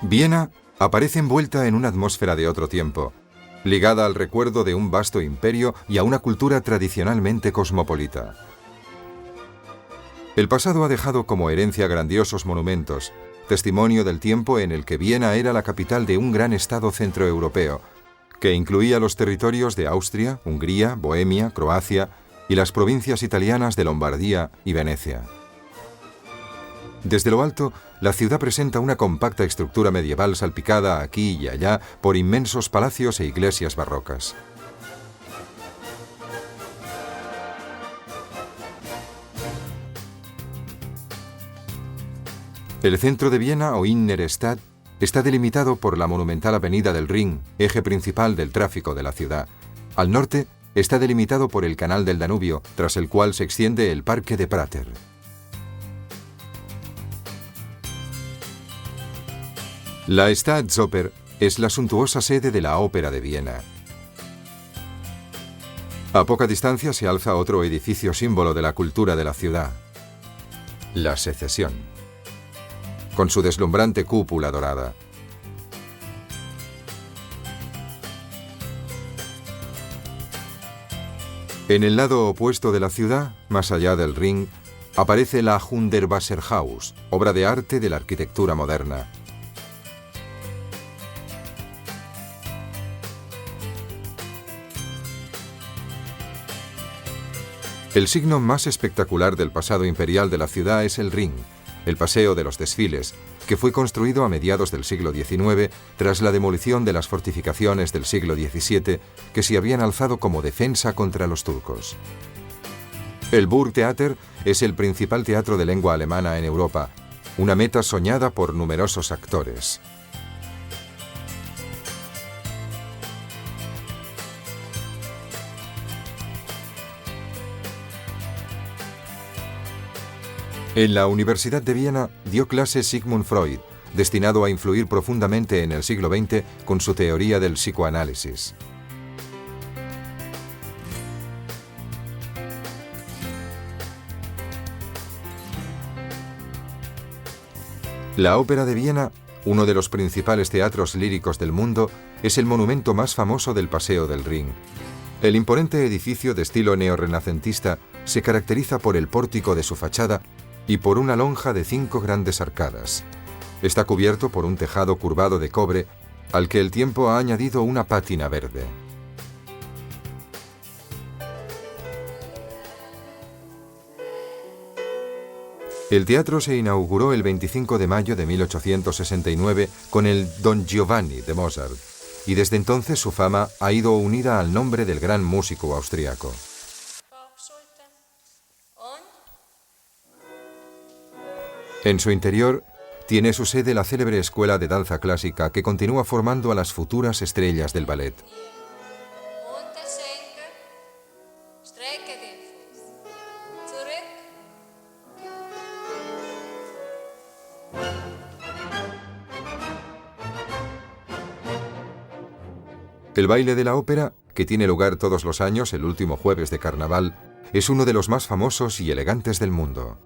Viena aparece envuelta en una atmósfera de otro tiempo, ligada al recuerdo de un vasto imperio y a una cultura tradicionalmente cosmopolita. El pasado ha dejado como herencia grandiosos monumentos, testimonio del tiempo en el que Viena era la capital de un gran estado centroeuropeo, que incluía los territorios de Austria, Hungría, Bohemia, Croacia y las provincias italianas de Lombardía y Venecia. Desde lo alto, la ciudad presenta una compacta estructura medieval salpicada aquí y allá por inmensos palacios e iglesias barrocas. El centro de Viena, o Innere-Stadt, está delimitado por la monumental avenida del Rin, eje principal del tráfico de la ciudad. Al norte, está delimitado por el canal del Danubio, tras el cual se extiende el Parque de Prater. La Staatsoper es la suntuosa sede de la Ópera de Viena. A poca distancia se alza otro edificio símbolo de la cultura de la ciudad, la Secesión, con su deslumbrante cúpula dorada. En el lado opuesto de la ciudad, más allá del Ring, aparece la Hundertwasserhaus, obra de arte de la arquitectura moderna. El signo más espectacular del pasado imperial de la ciudad es el Ring, el paseo de los desfiles, que fue construido a mediados del siglo XIX tras la demolición de las fortificaciones del siglo XVII que se habían alzado como defensa contra los turcos. El Burgtheater es el principal teatro de lengua alemana en Europa, una meta soñada por numerosos actores. En la Universidad de Viena dio clases Sigmund Freud, destinado a influir profundamente en el siglo XX con su teoría del psicoanálisis. La Ópera de Viena, uno de los principales teatros líricos del mundo, es el monumento más famoso del Paseo del Ring. El imponente edificio de estilo neorrenacentista se caracteriza por el pórtico de su fachada y por una lonja de 5 grandes arcadas. Está cubierto por un tejado curvado de cobre, al que el tiempo ha añadido una pátina verde. El teatro se inauguró el 25 de mayo de 1869 con el Don Giovanni de Mozart, y desde entonces su fama ha ido unida al nombre del gran músico austriaco. En su interior tiene su sede la célebre escuela de danza clásica que continúa formando a las futuras estrellas del ballet. El baile de la ópera, que tiene lugar todos los años el último jueves de carnaval, es uno de los más famosos y elegantes del mundo.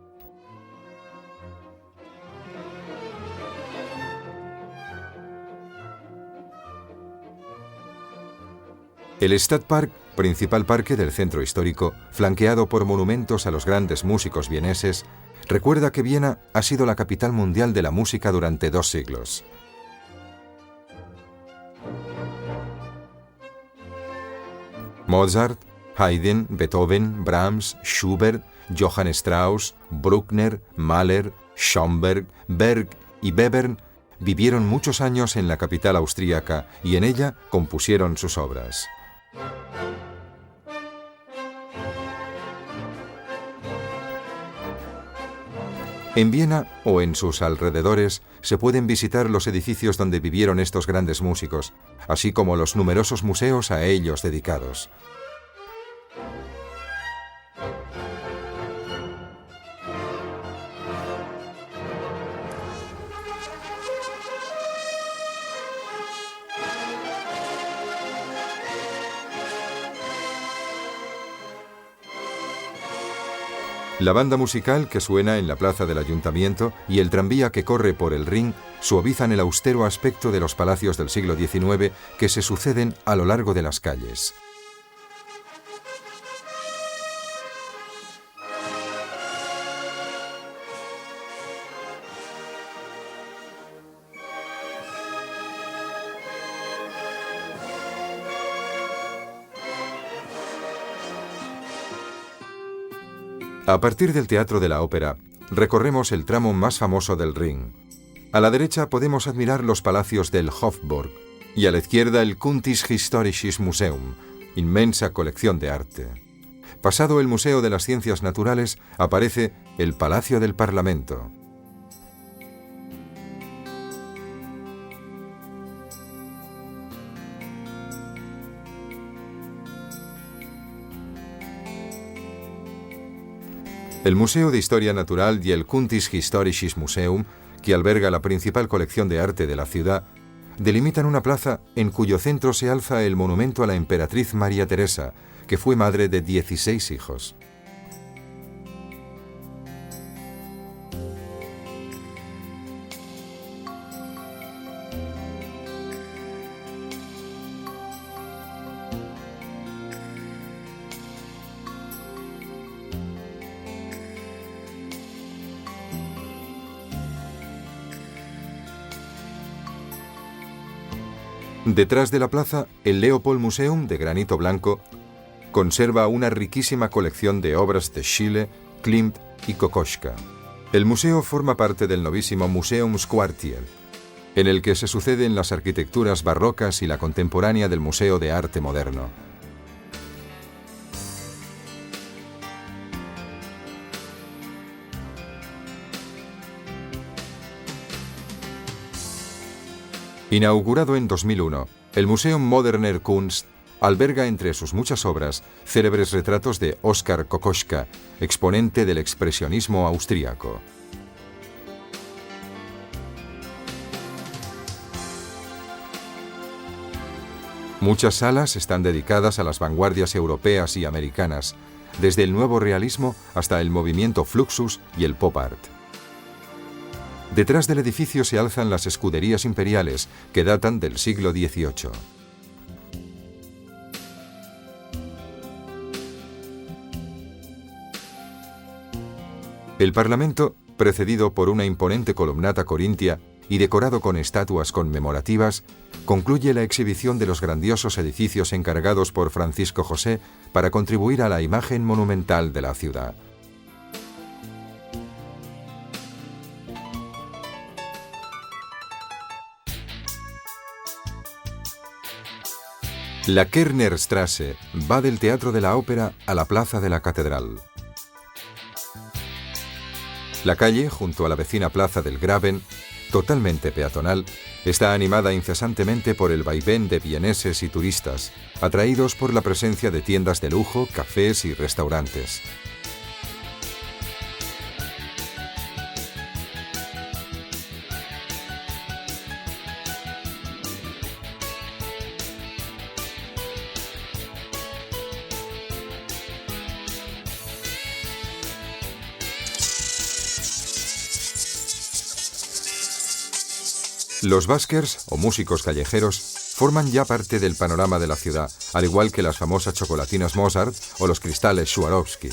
El Stadtpark, principal parque del centro histórico, flanqueado por monumentos a los grandes músicos vieneses, recuerda que Viena ha sido la capital mundial de la música durante 2 siglos. Mozart, Haydn, Beethoven, Brahms, Schubert, Johann Strauss, Bruckner, Mahler, Schönberg, Berg y Webern vivieron muchos años en la capital austríaca y en ella compusieron sus obras. En Viena o en sus alrededores se pueden visitar los edificios donde vivieron estos grandes músicos, así como los numerosos museos a ellos dedicados. La banda musical que suena en la plaza del ayuntamiento y el tranvía que corre por el Ring suavizan el austero aspecto de los palacios del siglo XIX que se suceden a lo largo de las calles. A partir del Teatro de la Ópera, recorremos el tramo más famoso del Ring. A la derecha podemos admirar los palacios del Hofburg y a la izquierda el Kunsthistorisches Museum, inmensa colección de arte. Pasado el Museo de las Ciencias Naturales, aparece el Palacio del Parlamento. El Museo de Historia Natural y el Kunsthistorisches Museum, que alberga la principal colección de arte de la ciudad, delimitan una plaza en cuyo centro se alza el monumento a la emperatriz María Teresa, que fue madre de 16 hijos. Detrás de la plaza, el Leopold Museum, de granito blanco, conserva una riquísima colección de obras de Schiele, Klimt y Kokoschka. El museo forma parte del novísimo Museumsquartier, en el que se suceden las arquitecturas barrocas y la contemporánea del Museo de Arte Moderno. Inaugurado en 2001, el Museum Moderner Kunst alberga entre sus muchas obras célebres retratos de Oskar Kokoschka, exponente del expresionismo austríaco. Muchas salas están dedicadas a las vanguardias europeas y americanas, desde el nuevo realismo hasta el movimiento Fluxus y el pop art. Detrás del edificio se alzan las escuderías imperiales, que datan del siglo XVIII. El Parlamento, precedido por una imponente columnata corintia y decorado con estatuas conmemorativas, concluye la exhibición de los grandiosos edificios encargados por Francisco José para contribuir a la imagen monumental de la ciudad. La Kärrnerstraße va del Teatro de la Ópera a la Plaza de la Catedral. La calle, junto a la vecina Plaza del Graben, totalmente peatonal, está animada incesantemente por el vaivén de vieneses y turistas, atraídos por la presencia de tiendas de lujo, cafés y restaurantes. Los buskers, o músicos callejeros, forman ya parte del panorama de la ciudad, al igual que las famosas chocolatinas Mozart o los cristales Swarovski.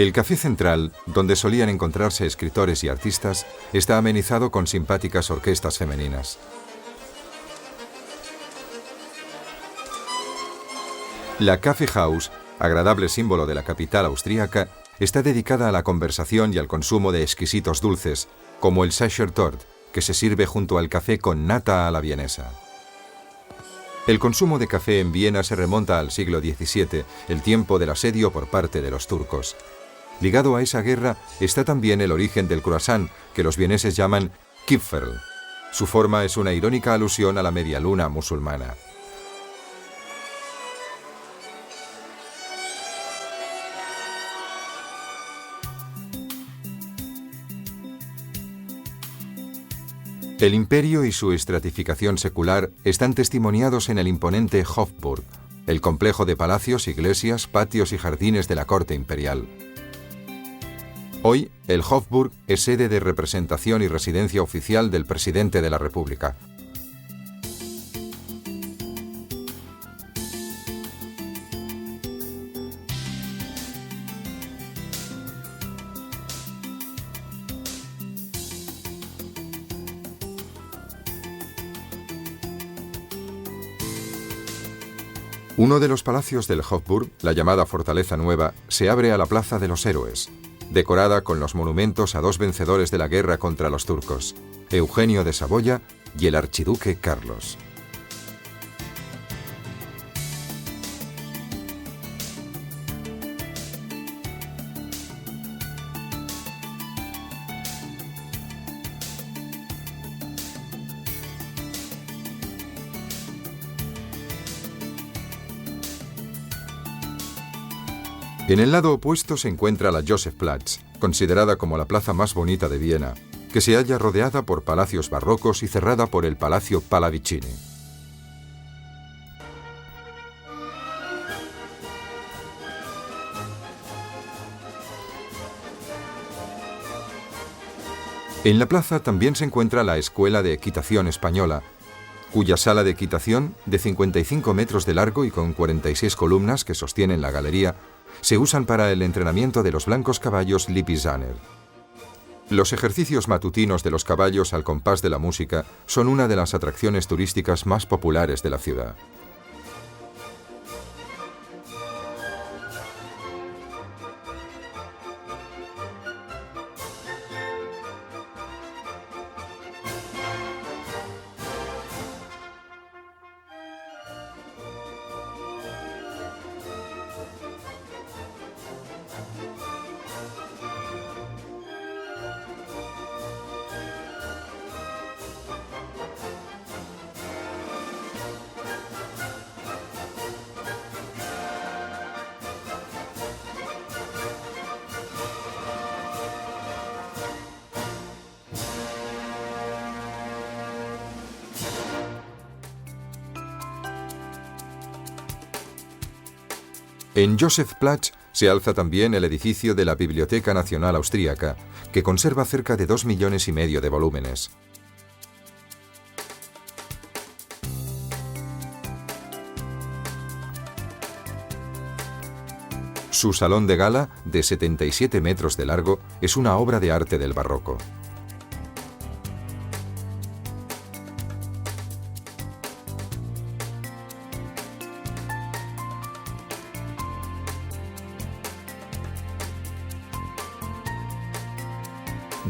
El Café Central, donde solían encontrarse escritores y artistas, está amenizado con simpáticas orquestas femeninas. La Kaffeehaus, agradable símbolo de la capital austríaca, está dedicada a la conversación y al consumo de exquisitos dulces, como el Sachertorte, que se sirve junto al café con nata a la vienesa. El consumo de café en Viena se remonta al siglo XVII, el tiempo del asedio por parte de los turcos. Ligado a esa guerra está también el origen del croissant, que los vieneses llaman Kipferl. Su forma es una irónica alusión a la media luna musulmana. El imperio y su estratificación secular están testimoniados en el imponente Hofburg, el complejo de palacios, iglesias, patios y jardines de la corte imperial. Hoy, el Hofburg es sede de representación y residencia oficial del presidente de la República. Uno de los palacios del Hofburg, la llamada Fortaleza Nueva, se abre a la Plaza de los Héroes, decorada con los monumentos a dos vencedores de la guerra contra los turcos, Eugenio de Saboya y el archiduque Carlos. En el lado opuesto se encuentra la Josefplatz, considerada como la plaza más bonita de Viena, que se halla rodeada por palacios barrocos y cerrada por el Palacio Pallavicini. En la plaza también se encuentra la Escuela de Equitación Española, cuya sala de equitación, de 55 metros de largo y con 46 columnas que sostienen la galería, se usan para el entrenamiento de los blancos caballos Lipizzaner. Los ejercicios matutinos de los caballos al compás de la música son una de las atracciones turísticas más populares de la ciudad. En Josefplatz se alza también el edificio de la Biblioteca Nacional Austríaca, que conserva cerca de 2,5 millones de volúmenes. Su salón de gala, de 77 metros de largo, es una obra de arte del barroco.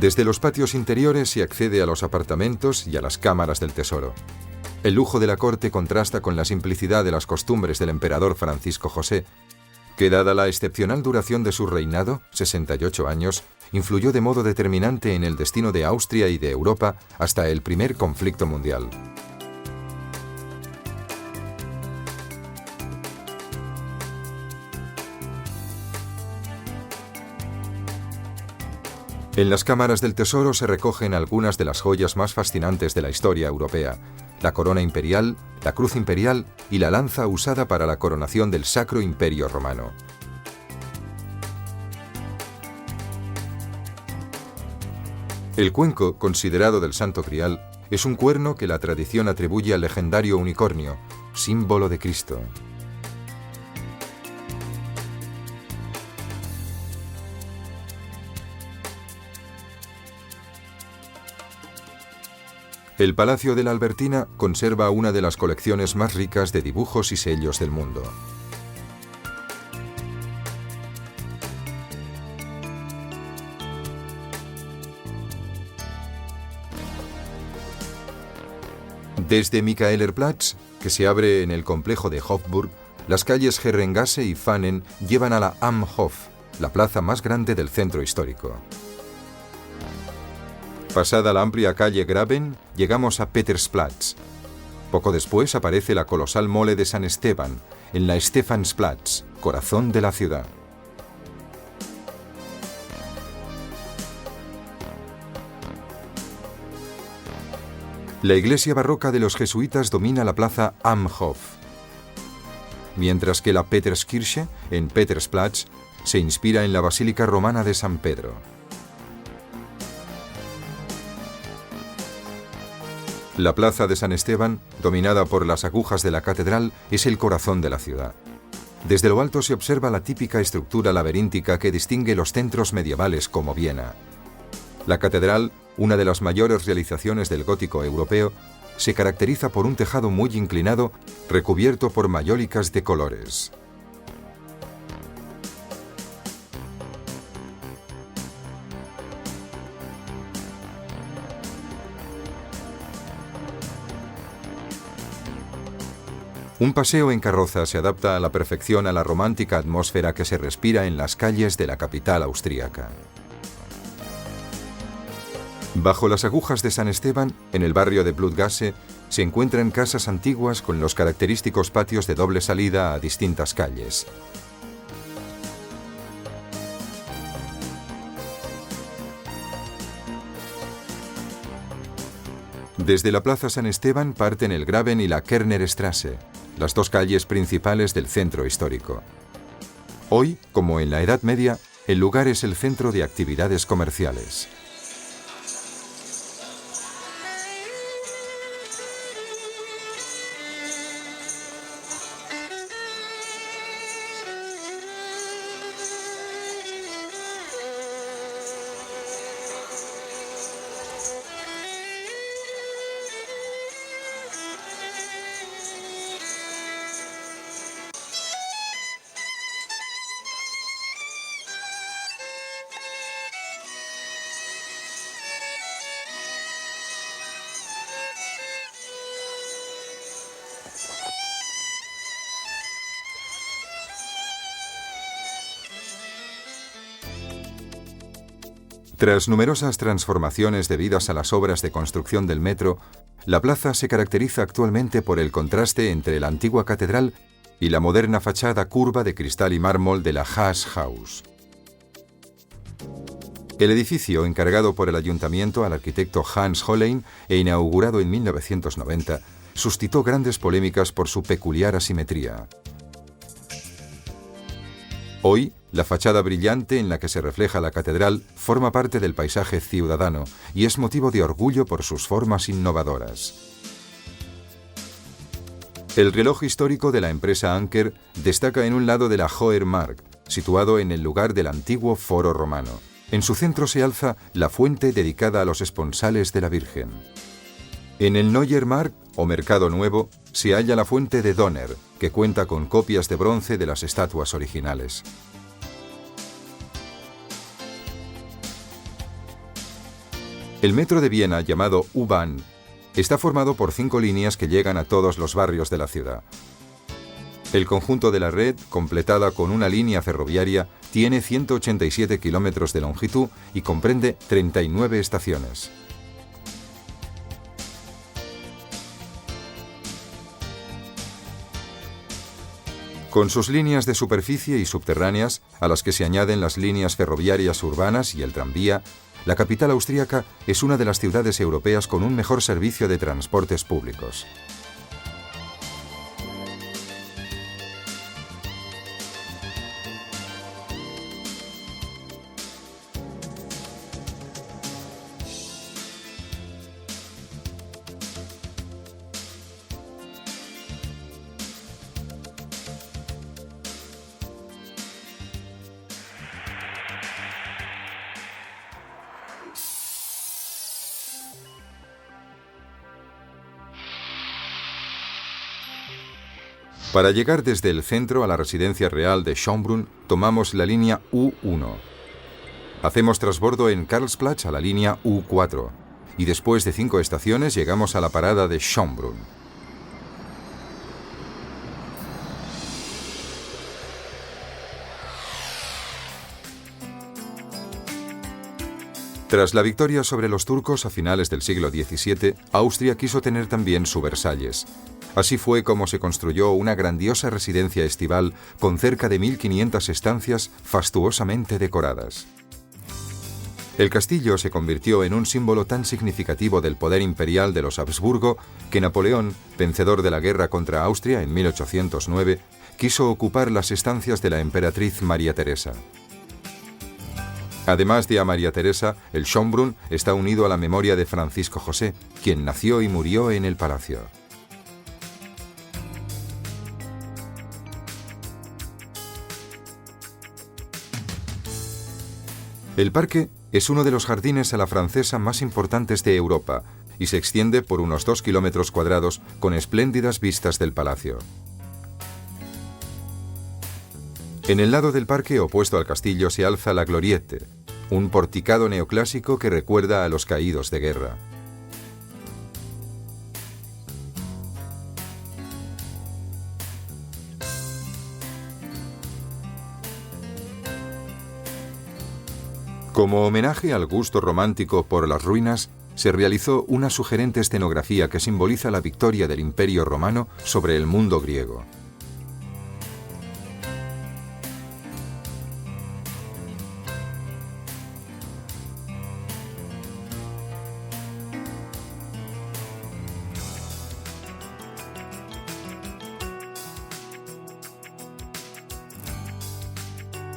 Desde los patios interiores se accede a los apartamentos y a las cámaras del tesoro. El lujo de la corte contrasta con la simplicidad de las costumbres del emperador Francisco José, que dada la excepcional duración de su reinado, 68 años, influyó de modo determinante en el destino de Austria y de Europa hasta el primer conflicto mundial. En las cámaras del tesoro se recogen algunas de las joyas más fascinantes de la historia europea: la corona imperial, la cruz imperial y la lanza usada para la coronación del Sacro Imperio Romano. El cuenco, considerado del Santo Grial, es un cuerno que la tradición atribuye al legendario unicornio, símbolo de Cristo. El Palacio de la Albertina conserva una de las colecciones más ricas de dibujos y sellos del mundo. Desde Michaelerplatz, que se abre en el complejo de Hofburg, las calles Herrengasse y Pfannen llevan a la Am Hof, la plaza más grande del centro histórico. Pasada la amplia calle Graben, llegamos a Petersplatz. Poco después aparece la colosal mole de San Esteban, en la Stephansplatz, corazón de la ciudad. La iglesia barroca de los jesuitas domina la plaza Am Hof, mientras que la Peterskirche, en Petersplatz, se inspira en la basílica romana de San Pedro. La plaza de San Esteban, dominada por las agujas de la catedral, es el corazón de la ciudad. Desde lo alto se observa la típica estructura laberíntica que distingue los centros medievales como Viena. La catedral, una de las mayores realizaciones del gótico europeo, se caracteriza por un tejado muy inclinado recubierto por mayólicas de colores. Un paseo en carroza se adapta a la perfección a la romántica atmósfera que se respira en las calles de la capital austríaca. Bajo las agujas de San Esteban, en el barrio de Blutgasse, se encuentran casas antiguas con los característicos patios de doble salida a distintas calles. Desde la plaza San Esteban parten el Graben y la Kernerstraße, las dos calles principales del centro histórico. Hoy, como en la Edad Media, el lugar es el centro de actividades comerciales. Tras numerosas transformaciones debidas a las obras de construcción del metro, la plaza se caracteriza actualmente por el contraste entre la antigua catedral y la moderna fachada curva de cristal y mármol de la Haas-Haus. El edificio, encargado por el ayuntamiento al arquitecto Hans Hollein e inaugurado en 1990, suscitó grandes polémicas por su peculiar asimetría. Hoy, la fachada brillante en la que se refleja la catedral forma parte del paisaje ciudadano y es motivo de orgullo por sus formas innovadoras. El reloj histórico de la empresa Anker destaca en un lado de la Hoher Markt, situado en el lugar del antiguo foro romano. En su centro se alza la fuente dedicada a los esponsales de la Virgen. En el Neuer Markt, o Mercado Nuevo, se halla la fuente de Donner, que cuenta con copias de bronce de las estatuas originales. El metro de Viena, llamado U-Bahn, está formado por 5 líneas que llegan a todos los barrios de la ciudad. El conjunto de la red, completada con una línea ferroviaria, tiene 187 kilómetros de longitud y comprende 39 estaciones. Con sus líneas de superficie y subterráneas, a las que se añaden las líneas ferroviarias urbanas y el tranvía, la capital austríaca es una de las ciudades europeas con un mejor servicio de transportes públicos. Para llegar desde el centro a la residencia real de Schönbrunn, tomamos la línea U1. Hacemos transbordo en Karlsplatz a la línea U4 y después de 5 estaciones llegamos a la parada de Schönbrunn. Tras la victoria sobre los turcos a finales del siglo XVII, Austria quiso tener también su Versalles. Así fue como se construyó una grandiosa residencia estival con cerca de 1500 estancias fastuosamente decoradas. El castillo se convirtió en un símbolo tan significativo del poder imperial de los Habsburgo que Napoleón, vencedor de la guerra contra Austria en 1809, quiso ocupar las estancias de la emperatriz María Teresa. Además de a María Teresa, el Schönbrunn está unido a la memoria de Francisco José, quien nació y murió en el palacio. El parque es uno de los jardines a la francesa más importantes de Europa y se extiende por unos 2 kilómetros cuadrados con espléndidas vistas del palacio. En el lado del parque opuesto al castillo se alza la Gloriette, un porticado neoclásico que recuerda a los caídos de guerra. Como homenaje al gusto romántico por las ruinas, se realizó una sugerente escenografía que simboliza la victoria del Imperio Romano sobre el mundo griego.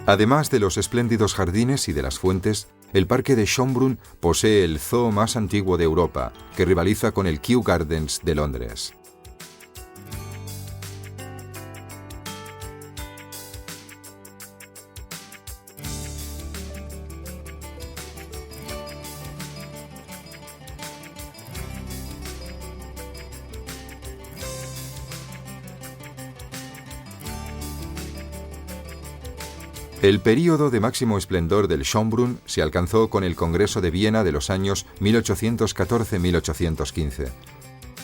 Además de los espléndidos jardines y de las fuentes, el parque de Schönbrunn posee el zoo más antiguo de Europa, que rivaliza con el Kew Gardens de Londres. El período de máximo esplendor del Schönbrunn se alcanzó con el Congreso de Viena de los años 1814-1815.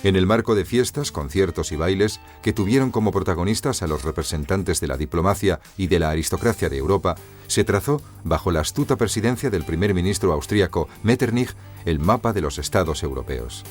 En el marco de fiestas, conciertos y bailes que tuvieron como protagonistas a los representantes de la diplomacia y de la aristocracia de Europa, se trazó, bajo la astuta presidencia del primer ministro austríaco Metternich, el mapa de los estados europeos.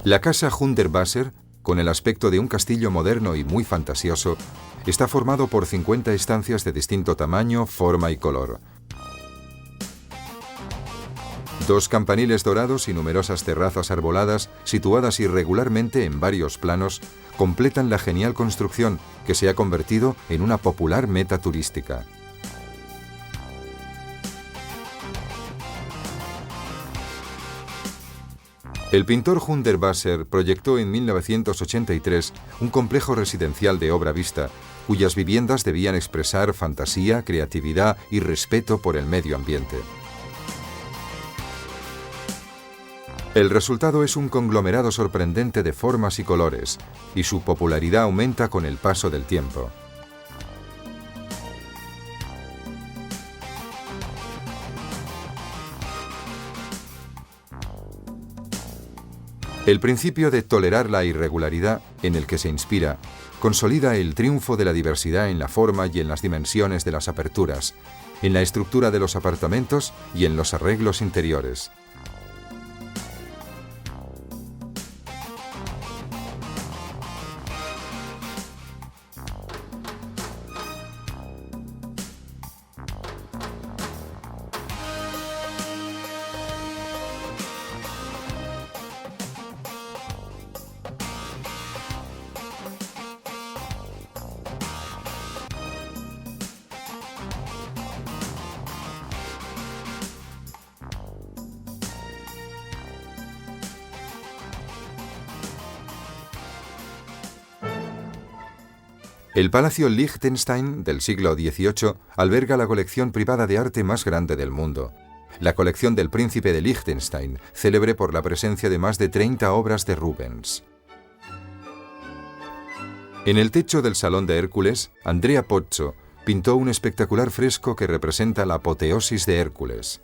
La casa Hundertwasser, con el aspecto de un castillo moderno y muy fantasioso, está formado por 50 estancias de distinto tamaño, forma y color. 2 campaniles dorados y numerosas terrazas arboladas, situadas irregularmente en varios planos, completan la genial construcción que se ha convertido en una popular meta turística. El pintor Hundertwasser proyectó en 1983 un complejo residencial de obra vista, cuyas viviendas debían expresar fantasía, creatividad y respeto por el medio ambiente. El resultado es un conglomerado sorprendente de formas y colores, y su popularidad aumenta con el paso del tiempo. El principio de tolerar la irregularidad, en el que se inspira, consolida el triunfo de la diversidad en la forma y en las dimensiones de las aperturas, en la estructura de los apartamentos y en los arreglos interiores. El Palacio Liechtenstein del siglo XVIII alberga la colección privada de arte más grande del mundo. La colección del Príncipe de Liechtenstein, célebre por la presencia de más de 30 obras de Rubens. En el techo del Salón de Hércules, Andrea Pozzo pintó un espectacular fresco que representa la apoteosis de Hércules.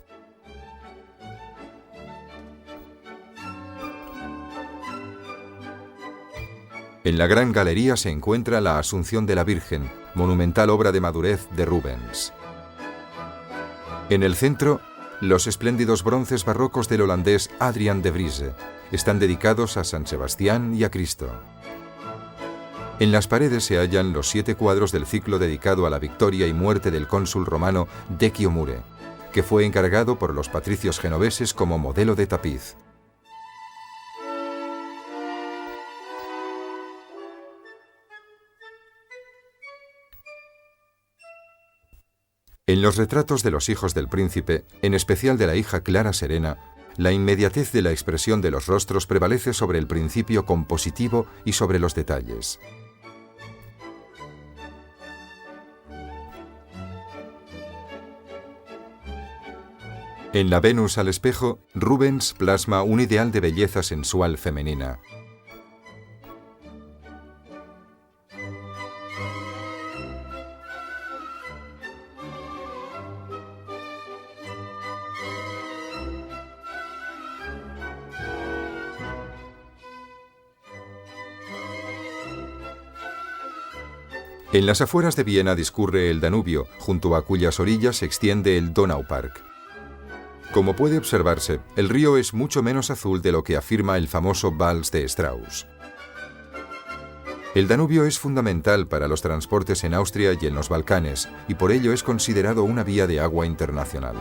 En la Gran Galería se encuentra la Asunción de la Virgen, monumental obra de madurez de Rubens. En el centro, los espléndidos bronces barrocos del holandés Adrian de Vries están dedicados a San Sebastián y a Cristo. En las paredes se hallan los 7 cuadros del ciclo dedicado a la victoria y muerte del cónsul romano Decio Mure, que fue encargado por los patricios genoveses como modelo de tapiz. En los retratos de los hijos del príncipe, en especial de la hija Clara Serena, la inmediatez de la expresión de los rostros prevalece sobre el principio compositivo y sobre los detalles. En la Venus al espejo, Rubens plasma un ideal de belleza sensual femenina. En las afueras de Viena discurre el Danubio, junto a cuyas orillas se extiende el Donaupark. Como puede observarse, el río es mucho menos azul de lo que afirma el famoso Vals de Strauss. El Danubio es fundamental para los transportes en Austria y en los Balcanes, y por ello es considerado una vía de agua internacional.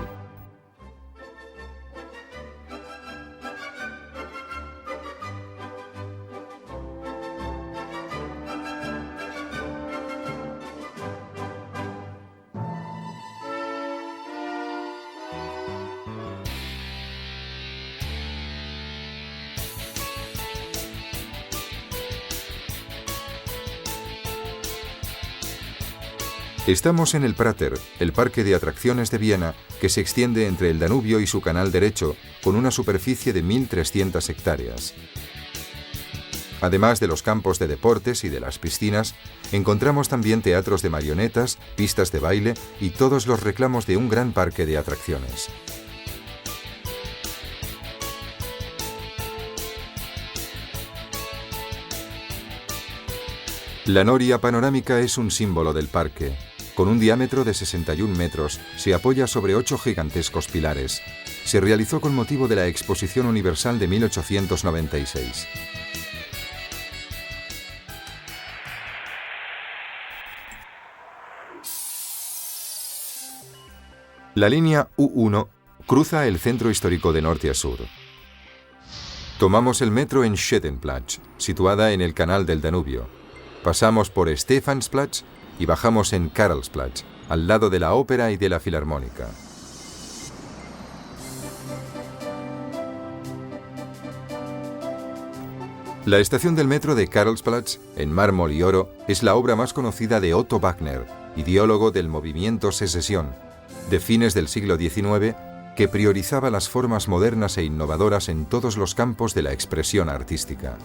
Estamos en el Prater, el parque de atracciones de Viena, que se extiende entre el Danubio y su canal derecho, con una superficie de 1.300 hectáreas. Además de los campos de deportes y de las piscinas, encontramos también teatros de marionetas, pistas de baile y todos los reclamos de un gran parque de atracciones. La noria panorámica es un símbolo del parque. Con un diámetro de 61 metros, se apoya sobre 8 gigantescos pilares. Se realizó con motivo de la Exposición Universal de 1896. La línea U1 cruza el centro histórico de norte a sur. Tomamos el metro en Schödenplatz, situada en el canal del Danubio. Pasamos por Stephansplatz y bajamos en Karlsplatz, al lado de la ópera y de la filarmónica. La estación del metro de Karlsplatz, en mármol y oro, es la obra más conocida de Otto Wagner, ideólogo del movimiento Secesión, de fines del siglo XIX, que priorizaba las formas modernas e innovadoras en todos los campos de la expresión artística.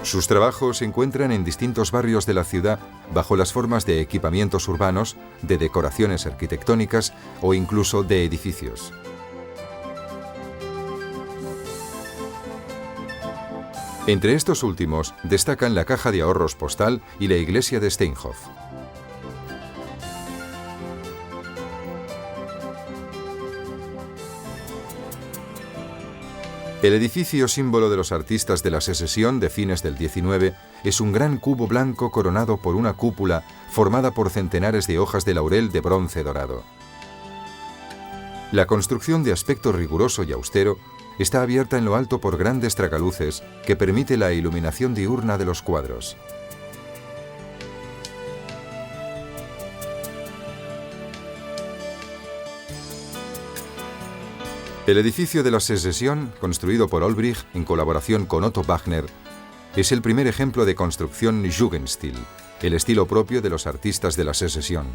Sus trabajos se encuentran en distintos barrios de la ciudad bajo las formas de equipamientos urbanos, de decoraciones arquitectónicas o incluso de edificios. Entre estos últimos destacan la Caja de Ahorros Postal y la iglesia de Steinhof. El edificio símbolo de los artistas de la Secesión de fines del XIX es un gran cubo blanco coronado por una cúpula formada por centenares de hojas de laurel de bronce dorado. La construcción, de aspecto riguroso y austero, está abierta en lo alto por grandes tragaluces que permite la iluminación diurna de los cuadros. El edificio de la Secesión, construido por Olbrich en colaboración con Otto Wagner, es el primer ejemplo de construcción Jugendstil, el estilo propio de los artistas de la Secesión.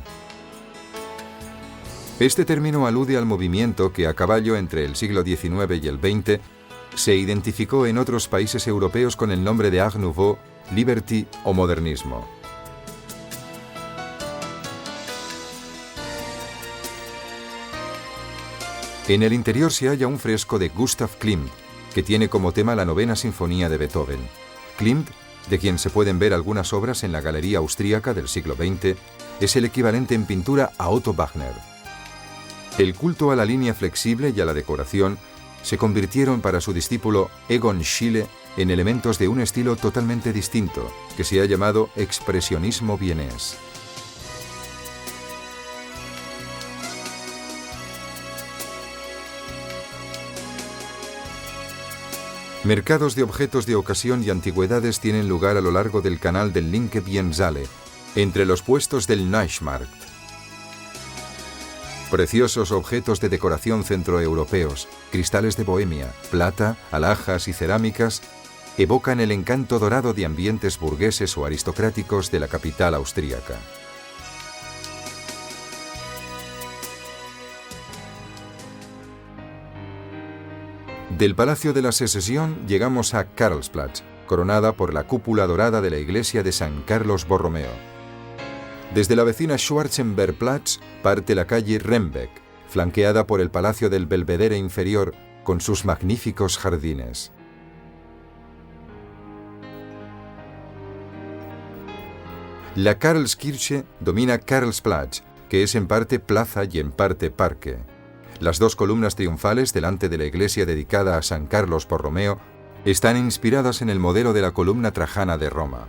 Este término alude al movimiento que, a caballo entre el siglo XIX y el XX, se identificó en otros países europeos con el nombre de Art Nouveau, Liberty o Modernismo. En el interior se halla un fresco de Gustav Klimt, que tiene como tema la novena sinfonía de Beethoven. Klimt, de quien se pueden ver algunas obras en la Galería Austríaca del siglo XX, es el equivalente en pintura a Otto Wagner. El culto a la línea flexible y a la decoración se convirtieron para su discípulo Egon Schiele en elementos de un estilo totalmente distinto, que se ha llamado expresionismo vienés. Mercados de objetos de ocasión y antigüedades tienen lugar a lo largo del canal del Linke Biennale, entre los puestos del Naschmarkt. Preciosos objetos de decoración centroeuropeos, cristales de Bohemia, plata, alhajas y cerámicas evocan el encanto dorado de ambientes burgueses o aristocráticos de la capital austríaca. Del Palacio de la Secesión llegamos a Karlsplatz, coronada por la cúpula dorada de la iglesia de San Carlos Borromeo. Desde la vecina Schwarzenbergplatz parte la calle Rembeck, flanqueada por el Palacio del Belvedere Inferior con sus magníficos jardines. La Karlskirche domina Karlsplatz, que es en parte plaza y en parte parque. Las dos columnas triunfales delante de la iglesia dedicada a San Carlos Borromeo están inspiradas en el modelo de la columna trajana de Roma.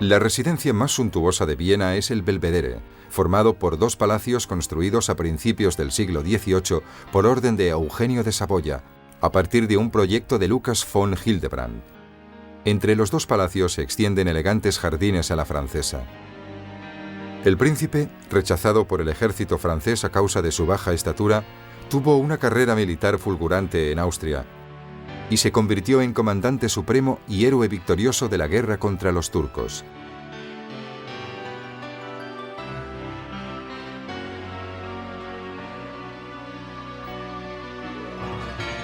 La residencia más suntuosa de Viena es el Belvedere, formado por dos palacios construidos a principios del siglo XVIII por orden de Eugenio de Saboya, a partir de un proyecto de Lucas von Hildebrand. Entre los dos palacios se extienden elegantes jardines a la francesa. El príncipe, rechazado por el ejército francés a causa de su baja estatura, tuvo una carrera militar fulgurante en Austria y se convirtió en comandante supremo y héroe victorioso de la guerra contra los turcos.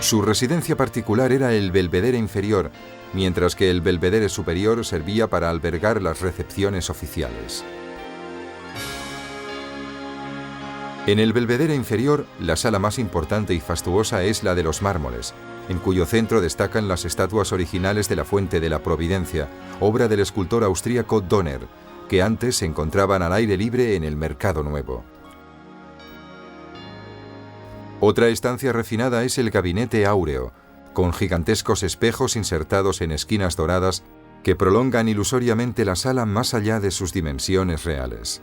Su residencia particular era el Belvedere Inferior, mientras que el Belvedere Superior servía para albergar las recepciones oficiales. En el Belvedere Inferior, la sala más importante y fastuosa es la de los mármoles, en cuyo centro destacan las estatuas originales de la Fuente de la Providencia, obra del escultor austríaco Donner, que antes se encontraban al aire libre en el Mercado Nuevo. Otra estancia refinada es el Gabinete Áureo, con gigantescos espejos insertados en esquinas doradas que prolongan ilusoriamente la sala más allá de sus dimensiones reales.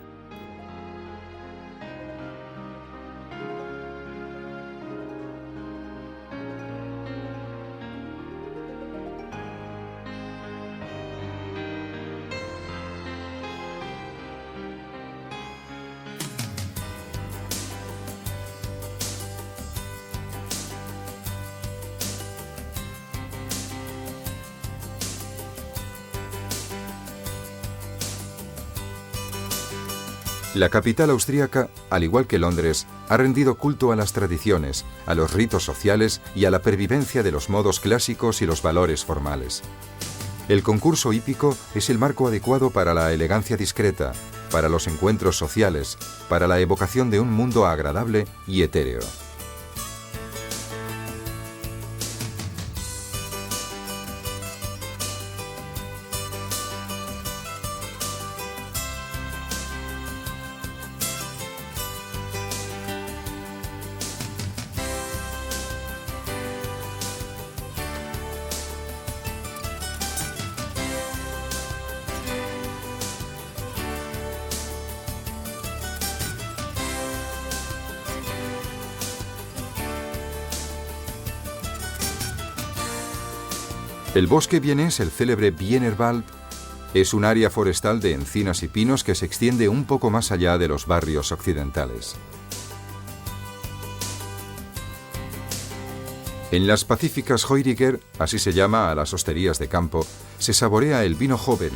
La capital austríaca, al igual que Londres, ha rendido culto a las tradiciones, a los ritos sociales y a la pervivencia de los modos clásicos y los valores formales. El concurso hípico es el marco adecuado para la elegancia discreta, para los encuentros sociales, para la evocación de un mundo agradable y etéreo. El bosque vienés, el célebre Wienerwald, Es un área forestal de encinas y pinos que se extiende un poco más allá de los barrios occidentales. En las pacíficas Heuriger, así se llama a las hosterías de campo, se saborea el vino joven,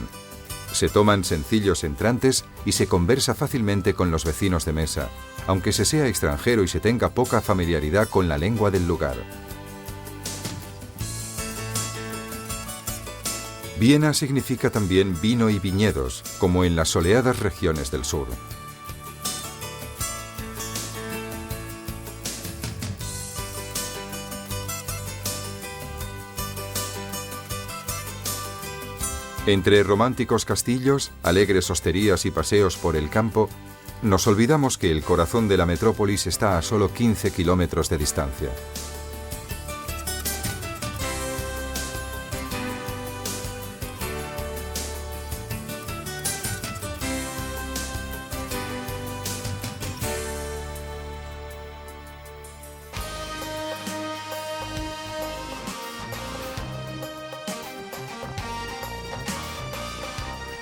se toman sencillos entrantes y se conversa fácilmente con los vecinos de mesa, aunque se sea extranjero y se tenga poca familiaridad con la lengua del lugar. Viena significa también vino y viñedos, como en las soleadas regiones del sur. Entre románticos castillos, alegres hosterías y paseos por el campo, nos olvidamos que el corazón de la metrópolis está a solo 15 kilómetros de distancia.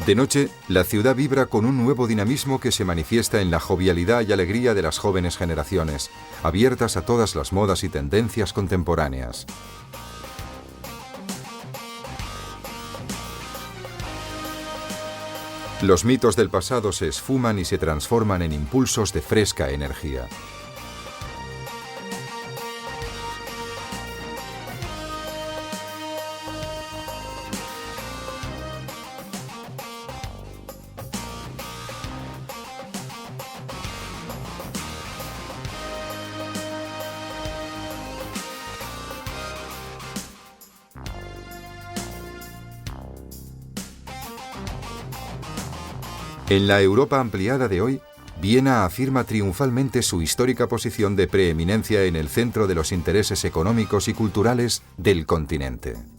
De noche, la ciudad vibra con un nuevo dinamismo que se manifiesta en la jovialidad y alegría de las jóvenes generaciones, abiertas a todas las modas y tendencias contemporáneas. Los mitos del pasado se esfuman y se transforman en impulsos de fresca energía. En la Europa ampliada de hoy, Viena afirma triunfalmente su histórica posición de preeminencia en el centro de los intereses económicos y culturales del continente.